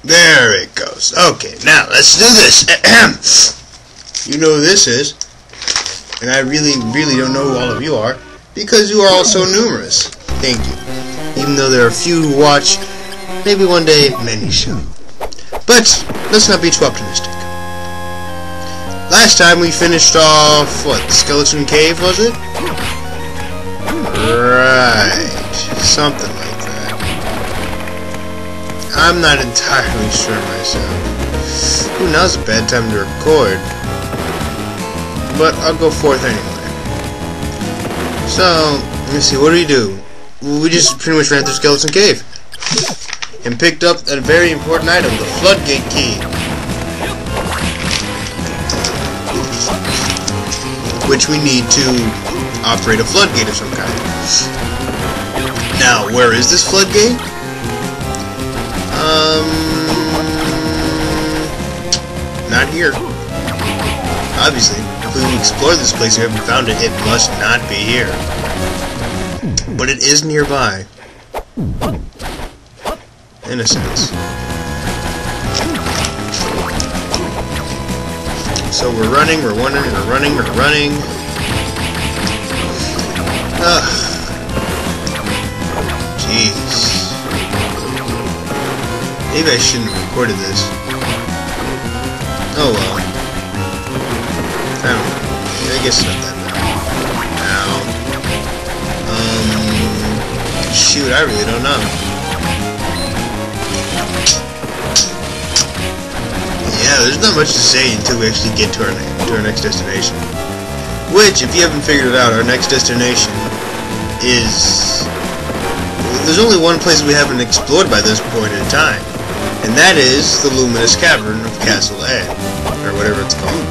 There it goes. Okay, now let's do this. You know who this is, and I really don't know who all of you are, because you are all so numerous. Thank you. Even though there are few who watch, maybe one day many shall. But let's not be too optimistic. Last time we finished off, what, Skeleton Cave, was it? Right, something like that. I'm not entirely sure myself. Who knows, a bad time to record. But I'll go forth anyway. So, let me see, what do? We just pretty much ran through Skeleton Cave. And picked up a very important item, the floodgate key. Which we need to operate a floodgate of some kind. Now, where is this floodgate? Not here. Obviously, if we explore this place and haven't found it, it must not be here. But it is nearby. In a sense. So we're running, we're running. Ugh. Jeez. Maybe I shouldn't have recorded this. Oh well. I don't know. I guess it's not that bad. Now. Shoot, I really don't know. Yeah, there's not much to say until we actually get to our next destination. Which, if you haven't figured it out, our next destination is... There's only one place we haven't explored by this point in time, and that is the Luminous Cavern of Castle A, or whatever it's called.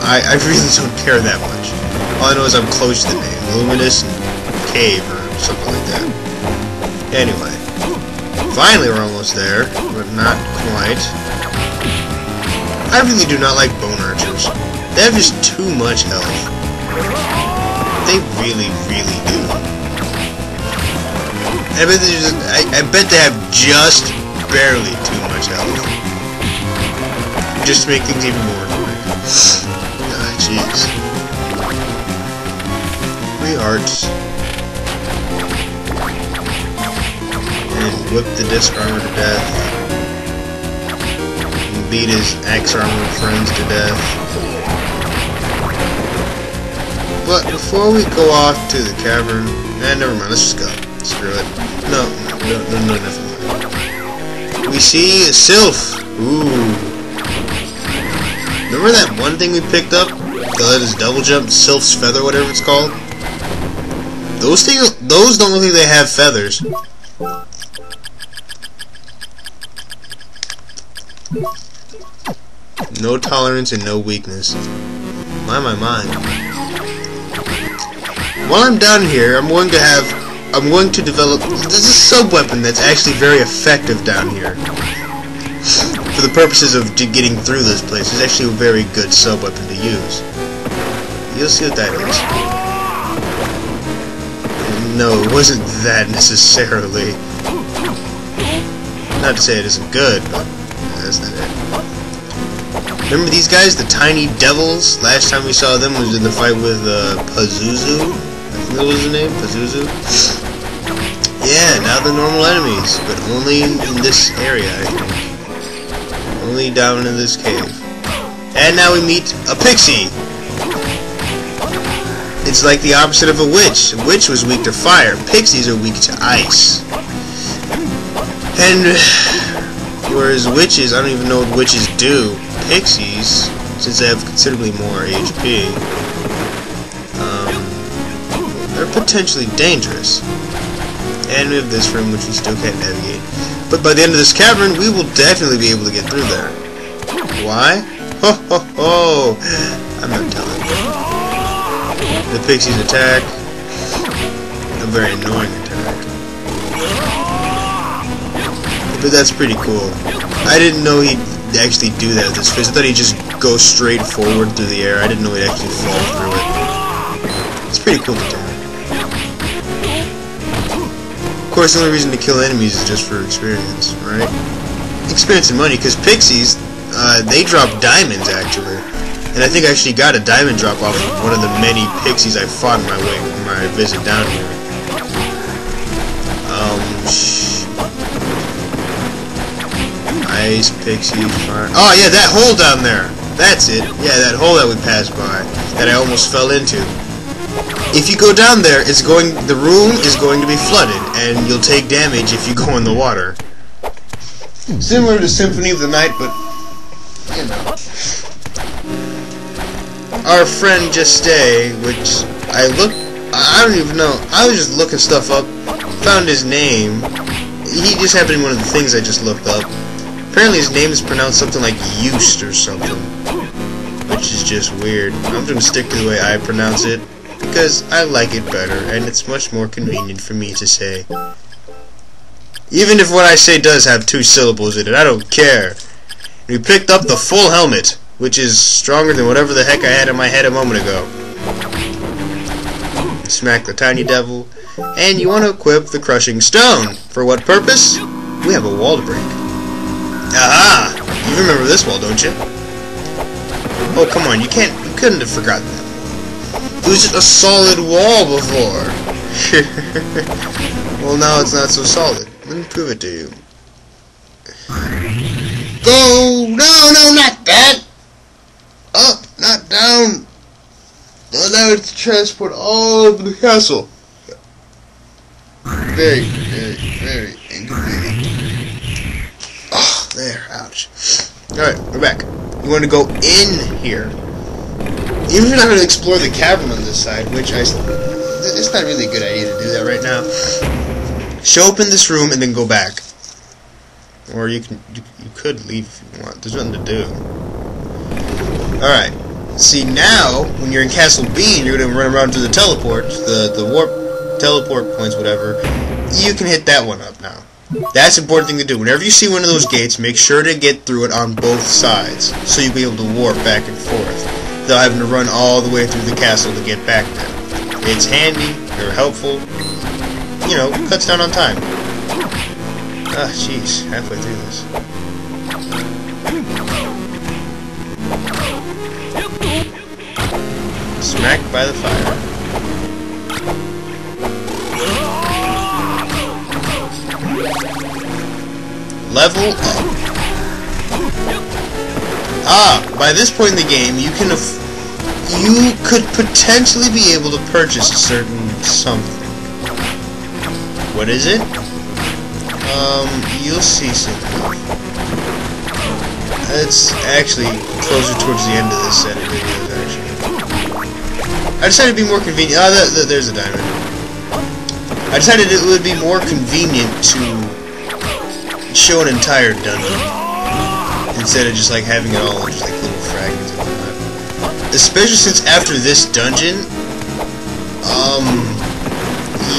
I really don't care that much. All I know is I'm close to the name, Luminous Cave, or something like that. Anyway, finally we're almost there, but not quite. I really do not like bone archers. They have just too much health. They really do. I bet they have just barely too much health. Just to make things even more annoying. Ah, jeez. 3 hearts. And whip the disc armor to death. Beat his axe armored friends to death. But before we go off to the cavern, never mind, let's just go. Screw it. No, nothing mind. We see a sylph. Ooh. Remember that one thing we picked up that let us double jump? Sylph's feather, whatever it's called? Those don't look like they have feathers. No tolerance and no weakness. My. While I'm down here, I'm going to develop this is a sub-weapon that's actually very effective down here. For the purposes of getting through this place, it's actually a very good sub-weapon to use. You'll see what that is. No, it wasn't that necessarily. Not to say it isn't good, but that's not it. Remember these guys, the tiny devils? Last time we saw them was in the fight with Pazuzu? I think that was his name, Pazuzu? Yeah, now they're normal enemies, but only in this area, I think. Only down in this cave. And now we meet a pixie! It's like the opposite of a witch. A witch was weak to fire, pixies are weak to ice. And whereas witches, I don't even know what witches do. Pixies, since they have considerably more HP, they're potentially dangerous. And we have this room which we still can't navigate. But by the end of this cavern, we will definitely be able to get through there. Why? Ho ho ho! I'm not telling you. The pixies attack. A very annoying attack. But that's pretty cool. I didn't know he'd actually do that with his fist. I thought he'd just go straight forward through the air. I didn't know he'd actually fall through it. It's pretty cool to do. Of course, the only reason to kill enemies is just for experience, right? experience and money, because pixies, they drop diamonds, actually. And I think I actually got a diamond drop off of one of the many pixies I fought on my visit down here. Ice, pixie, fire. Oh, yeah, that hole down there. That's it. Yeah, that hole that we passed by, that I almost fell into. If you go down there, the room is going to be flooded, and you'll take damage if you go in the water. Similar to Symphony of the Night, but, you know. Our friend Juste, which I don't even know, I was just looking stuff up, found his name. He just happened to be one of the things I just looked up. Apparently his name is pronounced something like Used or something, which is just weird. I'm going to stick to the way I pronounce it, because I like it better, and it's much more convenient for me to say. Even if what I say does have 2 syllables in it, I don't care. We picked up the full helmet, which is stronger than whatever the heck I had in my head a moment ago. Smack the tiny devil, and you want to equip the crushing stone. For what purpose? We have a wall to break. Aha! You remember this wall, don't you? Oh, come on, you couldn't have forgotten that. It was just a solid wall before. Well, now it's not so solid. Let me prove it to you. Go! No, not that! Up, not down! Allow it to transport all over the castle. Very, very, very inconvenient. Oh, there, ouch. Alright, we're back. You want to go in here. Even if you're not going to explore the cavern on this side, which it's not really a good idea to do that right now. Show up in this room and then go back. Or you could leave if you want. There's nothing to do. Alright. See, now, when you're in Castle Bean, you're going to run around to the teleports, the warp teleport points, whatever. You can hit that one up now. That's an important thing to do. Whenever you see one of those gates, make sure to get through it on both sides, so you'll be able to warp back and forth, without having to run all the way through the castle to get back there. It's handy, or helpful, you know, cuts down on time. Ah, jeez, halfway through this. Smacked by the fire. Level up. Ah, by this point in the game, you could potentially be able to purchase a certain something. What is it? You'll see soon. It's actually closer towards the end of this set of videos, actually. I decided it'd be more convenient. Ah, there's a diamond. I decided it would be more convenient to show an entire dungeon instead of just like having it all just like little fragments and whatnot. Especially since after this dungeon,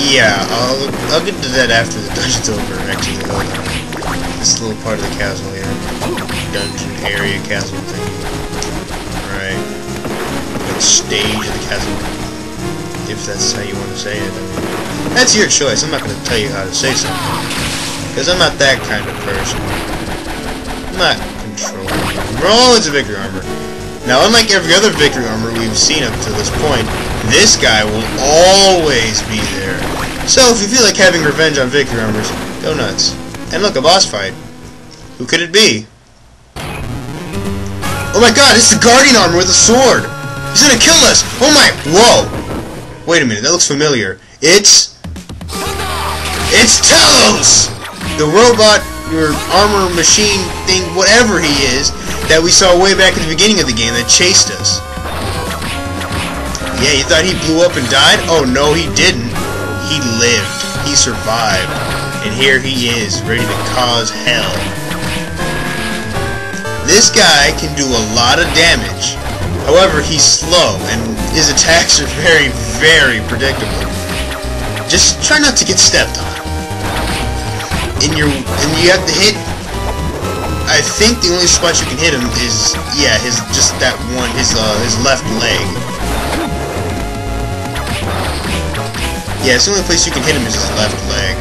yeah, I'll get to that after the dungeon's over. Actually, this little part of the castle here, dungeon area, castle thing. Right, like stage of the castle, if that's how you want to say it. I mean, that's your choice. I'm not going to tell you how to say something, because I'm not that kind of person. I'm not controlling. Oh, it's a victory armor. Now, unlike every other victory armor we've seen up to this point, this guy will always be there. So, if you feel like having revenge on victory armors, go nuts. And look, a boss fight. Who could it be? Oh my god, it's the Guardian armor with a sword! He's gonna kill us! Oh my... Whoa! Wait a minute, that looks familiar. It's Talos! The robot, your armor machine thing, whatever he is, that we saw way back at the beginning of the game that chased us. Yeah, you thought he blew up and died? Oh no, he didn't. He lived. He survived. And here he is, ready to cause hell. This guy can do a lot of damage. However, he's slow, and his attacks are very, very predictable. Just try not to get stepped on. And you have to hit... I think the only spot you can hit him is, yeah, just that one, his left leg. Yeah, it's the only place you can hit him is his left leg.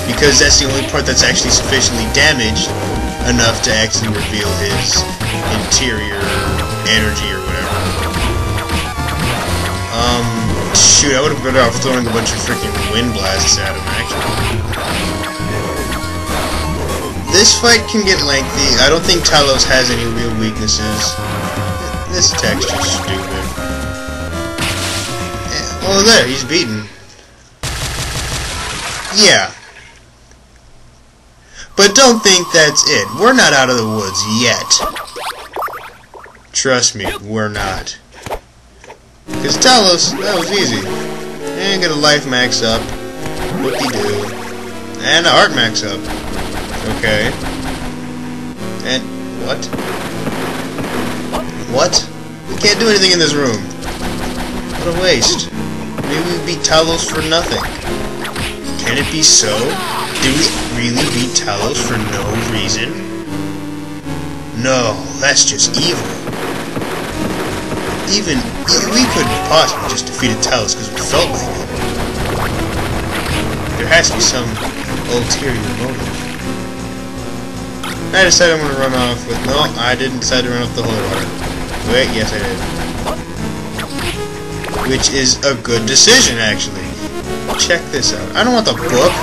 because that's the only part that's actually sufficiently damaged enough to actually reveal his interior energy or whatever. Shoot, I would have been better off throwing a bunch of freaking wind blasts at him, actually. This fight can get lengthy. I don't think Talos has any real weaknesses. This attack's just stupid. Oh, there, he's beaten. Yeah. But don't think that's it. We're not out of the woods yet. Trust me, we're not. Because Talos, that was easy. And get a life max up. Whoop-de-doo. And a heart max up. Okay. And what? What? We can't do anything in this room. What a waste. Maybe we beat Talos for nothing. Can it be so? Did we really beat Talos for no reason? No, that's just evil. We couldn't possibly just defeated Talos because we felt like it. There has to be some ulterior motive. I decided I'm going to run off with... No, I didn't decide to run off the holy water. Wait, yes I did. Which is a good decision, actually. Check this out. I don't want the book.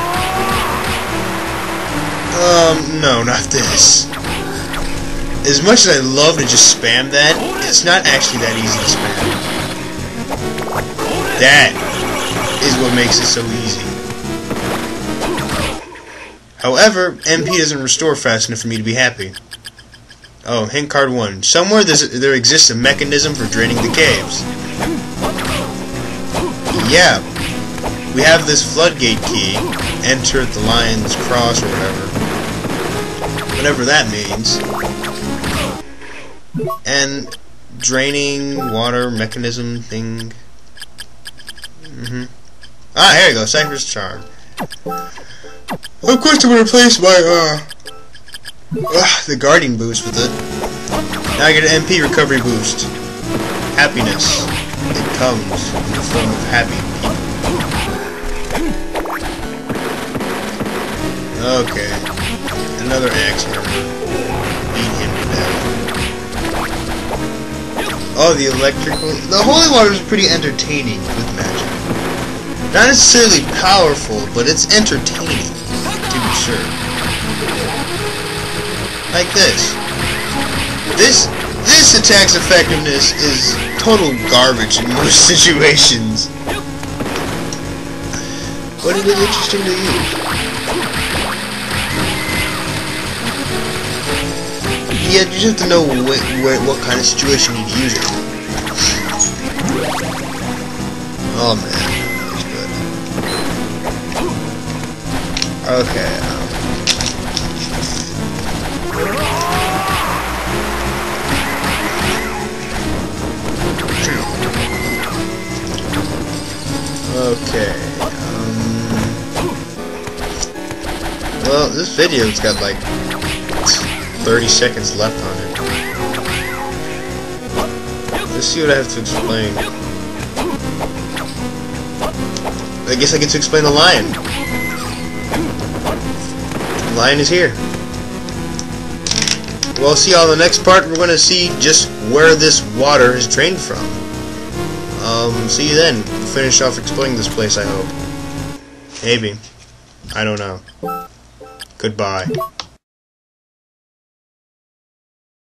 No, not this. As much as I love to just spam that, it's not actually that easy to spam. That is what makes it so easy. However, MP doesn't restore fast enough for me to be happy. Oh, hint card 1. Somewhere there exists a mechanism for draining the caves. Yeah. We have this floodgate key. Enter at the lion's cross or whatever. Whatever that means. And draining water mechanism thing. Ah, here you go. Cypher's Charm. Of course I'm going to replace my, the guarding boost with it. Now I get an MP recovery boost. Happiness. It comes in the form of happy people. Okay. Another axe hammer. Beat him to death. Oh, the electrical... The holy water is pretty entertaining with magic. Not necessarily powerful, but it's entertaining. To be sure. Like this. This attack's effectiveness is total garbage in most situations. But it is interesting to use. Yeah, you just have to know what kind of situation you use it. Oh man, that's good. Okay. Okay. Well, this video's got like 30 seconds left on it. Let's see what I have to explain. I guess I get to explain the lion. The lion is here. Well, see y'all in the next part. We're going to see just where this water is drained from. See you then. We'll finish off exploring this place, I hope. Maybe. I don't know. Goodbye.